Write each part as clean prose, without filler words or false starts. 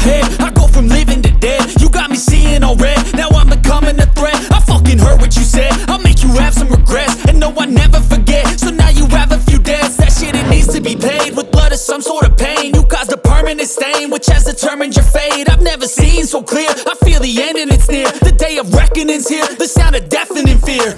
head. I go from living to dead. You got me seeing all red. Now I'm becoming a threat. I fucking heard what you said. I'll make you have some regrets. And no, I never forget. So now you have a few debts. That shit, it needs to be paid with blood or some sort of pain. You caused a permanent stain, which has determined your fate. I've never seen so clear. I feel the end and it's near. The day of reckoning's here. The sound of deafening fear.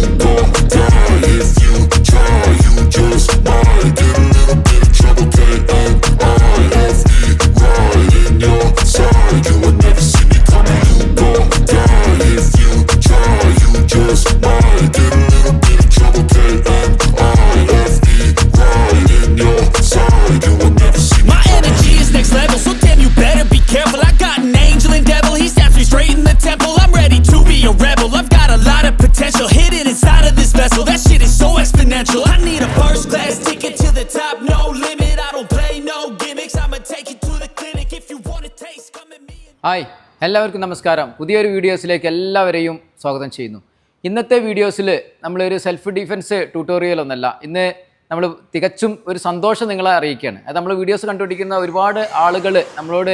You gon' die if you try. You just might get a little bit of trouble. K-N-I-F-E, right in your side. You will never see me coming. You gon' die if you try. You just might get a little bit of trouble. K-N-I-F-E, right in your side. You will never see me My energy is next level, so damn you better be careful. I got an angel and devil, he snaps me straight in the temple. I'm ready to be a rebel, I've got a lot of potential hidden inside of this vessel. That shit is so exponential. I need a first class ticket to the top, no limit. I don't play no gimmicks, I'ma take you to the clinic. If you want a taste, come at me. Hi എല്ലാവർക്കും നമസ്കാരം. പുതിയൊരു വീഡിയോസിലേക്ക് എല്ലാവരെയും സ്വാഗതം ചെയ്യുന്നു. ഇന്നത്തെ വീഡിയോസിൽ നമ്മളൊരു self defence tutorial ഒന്നല്ല, ഇന്ന് നമ്മൾ തികച്ചും ഒരു സന്തോഷം നിങ്ങളെ അറിയിക്കുകയാണ്. അത് നമ്മൾ വീഡിയോസ് കണ്ടുപിടിക്കുന്ന ഒരുപാട് ആളുകൾ നമ്മളോട്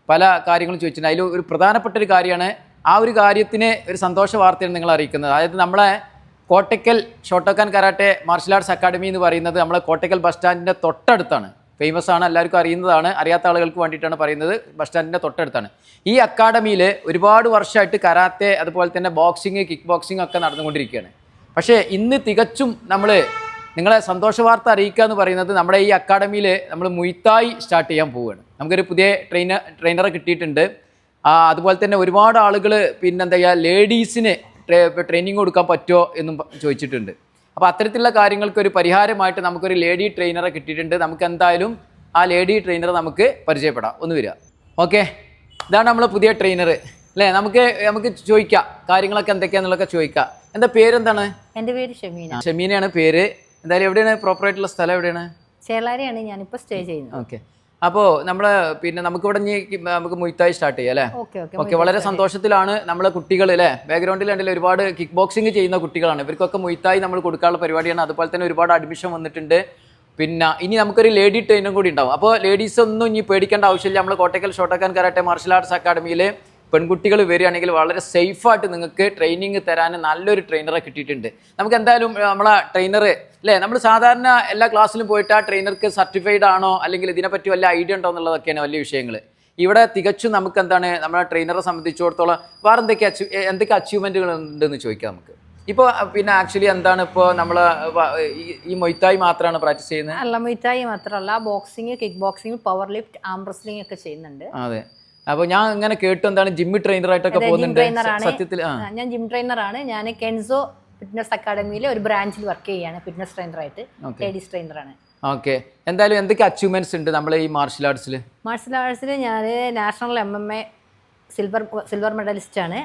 പല കാര്യങ്ങളും ചോദിച്ചിട്ടുണ്ട്. അതിൽ ഒരു പ്രധാനപ്പെട്ട ഒരു കാര്യമാണ്, ആ ഒരു കാര്യത്തിന് ഒരു സന്തോഷ വാർത്തയാണ് നിങ്ങൾ അറിയിക്കുന്നത്. അതായത് നമ്മളെ Kottakkal Shotokan karate martial arts academy എന്ന് പറയുന്നത് നമ്മളെ കോട്ടയ്ക്കൽ ബസ് സ്റ്റാൻഡിൻ്റെ തൊട്ടടുത്താണ്. ഫേമസ് ആണ്, എല്ലാവർക്കും അറിയുന്നതാണ്. അറിയാത്ത ആളുകൾക്ക് വേണ്ടിയിട്ടാണ് പറയുന്നത്. ബസ് സ്റ്റാൻഡിൻ്റെ തൊട്ടടുത്താണ്. ഈ അക്കാഡമിയിൽ ഒരുപാട് വർഷമായിട്ട് കരാത്തെ, അതുപോലെ തന്നെ ബോക്സിങ്, കിക്ക് ബോക്സിങ് ഒക്കെ നടന്നുകൊണ്ടിരിക്കുകയാണ്. പക്ഷേ ഇന്ന് തികച്ചും നമ്മൾ നിങ്ങളെ സന്തോഷ വാർത്ത അറിയിക്കുക എന്ന് പറയുന്നത്, നമ്മുടെ ഈ അക്കാഡമിയിൽ നമ്മൾ മുയ്ത്തായി സ്റ്റാർട്ട് ചെയ്യാൻ പോവുകയാണ്. നമുക്കൊരു പുതിയ ട്രെയിനറെ കിട്ടിയിട്ടുണ്ട്. അതുപോലെ തന്നെ ഒരുപാട് ആളുകൾ പിന്നെന്താ ചെയ്യുക, ലേഡീസിന് ട്രെയിനിങ് കൊടുക്കാൻ പറ്റുമോ എന്നും ചോദിച്ചിട്ടുണ്ട്. അപ്പോൾ അത്തരത്തിലുള്ള കാര്യങ്ങൾക്ക് ഒരു പരിഹാരമായിട്ട് നമുക്കൊരു ലേഡി ട്രെയിനറെ കിട്ടിയിട്ടുണ്ട്. നമുക്ക് എന്തായാലും ആ ലേഡി ട്രെയിനറെ നമുക്ക് പരിചയപ്പെടാം. ഒന്ന് വരിക. ഓക്കെ, ഇതാണ് നമ്മൾ പുതിയ ട്രെയിനർ അല്ലേ. നമുക്ക് ചോദിക്കാം കാര്യങ്ങളൊക്കെ എന്തൊക്കെയാണെന്നുള്ളതൊക്കെ ചോദിക്കാം. എന്താ പേരെന്താണ്? എൻ്റെ പേര് ഷമീന. ഷമീനയാണ് പേര്. എന്തായാലും എവിടെയാണ് പ്രോപ്പറായിട്ടുള്ള സ്ഥലം? എവിടെയാണ്? ചേളാരിയാണ് ഞാനിപ്പോൾ സ്റ്റേ ചെയ്യുന്നത്. ഓക്കെ, അപ്പോൾ നമ്മൾ നമുക്കിവിടെ നമുക്ക് മുയ്ത്തായി സ്റ്റാർട്ട് ചെയ്യാം അല്ലേ? ഓക്കെ, വളരെ സന്തോഷത്തിലാണ് നമ്മളെ കുട്ടികൾ അല്ലേ. ബാക്ക്ഗ്രൗണ്ടിൽ ഉണ്ടെങ്കിൽ ഒരുപാട് കിക്ക് ബോക്സിങ് ചെയ്യുന്ന കുട്ടികളാണ്. ഇവർക്കൊക്കെ മുയ്ത്തായി നമ്മൾ കൊടുക്കാനുള്ള പരിപാടിയാണ്. അതുപോലെ തന്നെ ഒരുപാട് അഡ്മിഷൻ വന്നിട്ടുണ്ട്. പിന്നെ ഇനി നമുക്കൊരു ലേഡി ട്രെയിനും കൂടി ഉണ്ടാവും. അപ്പോൾ ലേഡീസ് ഒന്നും ഇനി പേടിക്കേണ്ട ആവശ്യമില്ല. നമ്മൾ Kottakkal Shotokan karate martial arts അക്കാഡമിയിൽ പെൺകുട്ടികൾ വരികയാണെങ്കിൽ വളരെ സേഫായിട്ട് നിങ്ങൾക്ക് ട്രെയിനിങ് തരാൻ നല്ലൊരു ട്രെയിനറെ കിട്ടിയിട്ടുണ്ട്. നമുക്ക് എന്തായാലും നമ്മളെ ട്രെയിനർ അല്ലേ, നമ്മൾ സാധാരണ എല്ലാ ക്ലാസ്സിലും പോയിട്ട് ആ ട്രെയിനർക്ക് സർട്ടിഫൈഡ് ആണോ അല്ലെങ്കിൽ ഇതിനെപ്പറ്റി വല്ല ഐഡിയ ഉണ്ടോ എന്നുള്ളതൊക്കെയാണ് വലിയ വിഷയങ്ങൾ. ഇവിടെ തികച്ചും നമുക്ക് എന്താണ്, നമ്മളെ ട്രെയിനറെ സംബന്ധിച്ചിടത്തോളം വേറെ എന്തൊക്കെ അച്ചീവ്മെൻറ്റുകൾ ഉണ്ടെന്ന് ചോദിക്കാം നമുക്ക്. ഇപ്പോൾ പിന്നെ ആക്ച്വലി എന്താണ് ഇപ്പോൾ നമ്മൾ ഈ മൊയ്ത്തായി മാത്രമാണ് പ്രാക്ടീസ് ചെയ്യുന്നത്? അല്ല, മൊയ്ത്തായി മാത്രമല്ല, boxing, kick boxing, power lift, ആം റെസ്ലിംഗ് ഒക്കെ ചെയ്യുന്നുണ്ട്. അതെ. അപ്പോൾ ഞാൻ ഇങ്ങനെ കേട്ടു എന്താണ് ജിമ്മി ട്രെയിനറായിട്ടൊക്കെ പോകുന്നുണ്ട്. സത്യത്തിൽ ഞാൻ ജിം ട്രെയിനറാണ്. ഞാൻ കെൻസോ ഫിറ്റ്നസ് അക്കാഡമിയിലെ ഒരു ബ്രാഞ്ചിൽ വർക്ക് ചെയ്യാണ് ഫിറ്റ്നസ് ട്രെയിനറായിട്ട്. ലേഡീസ് ട്രെയിനറാണ്. ഓക്കെ, എന്തായാലും എന്തൊക്കെ അച്ചീവ്മെന്റ്സ് ഉണ്ട് നമ്മളെ ഈ മാർഷൽ ആർട്സിൽ? മാർഷൽ ആർട്സിൽ ഞാൻ നാഷണൽ MMA സിൽവർ മെഡലിസ്റ്റ് ആണ്.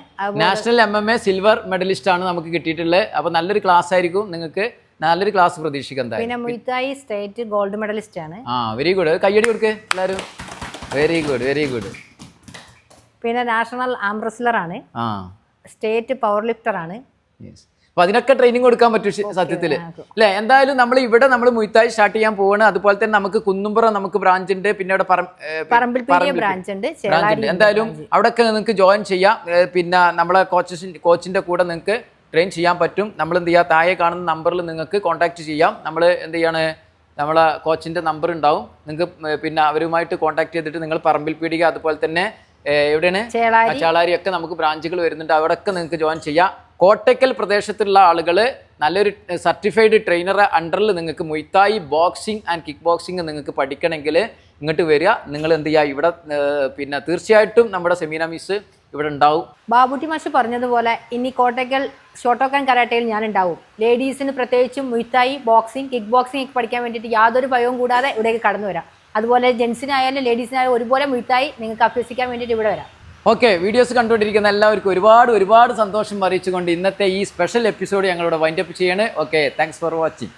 നാഷണൽ MMA സിൽവർ മെഡലിസ്റ്റ് ആണ് നമുക്ക് കിട്ടിയിട്ടുള്ളത്. അപ്പോൾ നല്ലൊരു ക്ലാസ് ആയിരിക്കും, നിങ്ങൾക്ക് നല്ലൊരു ക്ലാസ് പ്രതീക്ഷിക്കാം. പിന്നെ മുയ്ത്തായി സ്റ്റേറ്റ് ഗോൾഡ് മെഡലിസ്റ്റ് ആണ്. വെരി ഗുഡ്, കയ്യടി കൊടുക്കുക എല്ലാവരും. Very good, very good. പിന്നെ നാഷണൽ ആം റെസ്ലർ ആണ്. സ്റ്റേറ്റ് പവർ ലിഫ്റ്റർ ആണ്. അപ്പോൾ അതിനൊക്കെ ട്രെയിനിങ് കൊടുക്കാൻ പറ്റും സത്യത്തിൽ അല്ലേ. എന്തായാലും നമ്മൾ മുയ്ത്തായി സ്റ്റാർട്ട് ചെയ്യാൻ പോവാണ്. അതുപോലെ തന്നെ നമുക്ക് കുന്നുംപുറം നമുക്ക് ബ്രാഞ്ച് ഉണ്ട്, പിന്നെ ഇവിടെ പറമ്പിൽപുരം ബ്രാഞ്ച് ഉണ്ട്. എന്തായാലും അവിടെയൊക്കെ നിങ്ങൾക്ക് ജോയിൻ ചെയ്യാം. പിന്നെ നമ്മളെ കോച്ചിന്റെ കൂടെ നിങ്ങൾക്ക് ട്രെയിൻ ചെയ്യാൻ പറ്റും. നമ്മൾ എന്ത് ചെയ്യുക, താഴെ കാണുന്ന നമ്പറിൽ നിങ്ങൾക്ക് കോൺടാക്ട് ചെയ്യാം. നമ്മൾ എന്ത് ചെയ്യാണ്, നമ്മളെ കോച്ചിന്റെ നമ്പർ ഉണ്ടാവും. നിങ്ങൾക്ക് പിന്നെ അവരുമായിട്ട് കോൺടാക്ട് ചെയ്തിട്ട് നിങ്ങൾ പറമ്പിൽ പീടിക, അതുപോലെ തന്നെ എവിടെയാണ് ചേളാരി ഒക്കെ നമുക്ക് ബ്രാഞ്ചുകൾ വരുന്നുണ്ട്. അവിടെയൊക്കെ നിങ്ങൾക്ക് ജോയിൻ ചെയ്യാം. കോട്ടയ്ക്കൽ പ്രദേശത്തുള്ള ആളുകൾ നല്ലൊരു സർട്ടിഫൈഡ് ട്രെയിനറെ അണ്ടറിൽ നിങ്ങൾക്ക് മുയ്ത്തായി ബോക്സിങ് ആൻഡ് കിക്ക് ബോക്സിങ് നിങ്ങൾക്ക് പഠിക്കണമെങ്കിൽ ഇങ്ങോട്ട് വരിക. നിങ്ങൾ എന്ത് ചെയ്യുക, ഇവിടെ പിന്നെ തീർച്ചയായിട്ടും നമ്മുടെ സെമീന മിസ് ഇവിടെ ഉണ്ടാവും. ബാബുട്ടി മാഷ് പറഞ്ഞതുപോലെ ഇനി കോട്ടയ്ക്കൽ ഷോട്ടോക്കാൻ കരാട്ടയിൽ ഞാൻ ഉണ്ടാവും. ലേഡീസിന് പ്രത്യേകിച്ചും മുയ്ത്തായി ബോക്സിങ്, കിക്ക് ബോക്സിങ് ഒക്കെ പഠിക്കാൻ വേണ്ടിയിട്ട് യാതൊരു ഭയവും കൂടാതെ ഇവിടേക്ക് കടന്നു വരാം. അതുപോലെ ജെൻസിനായാലും ലേഡീസിനായാലും ഒരുപോലെ മുയ്ത്തായി നിങ്ങൾക്ക് അഭ്യസിക്കാൻ വേണ്ടിയിട്ട് ഇവിടെ വരാം. ഓക്കെ, വീഡിയോസ് കണ്ടുകൊണ്ടിരിക്കുന്ന എല്ലാവർക്കും ഒരുപാട് സന്തോഷം അറിയിച്ചുകൊണ്ട് ഇന്നത്തെ ഈ സ്പെഷ്യൽ എപ്പിസോഡ് ഞങ്ങളിവിടെ വൈൻഡപ്പ് ചെയ്യാണ്. Okay, thanks for watching.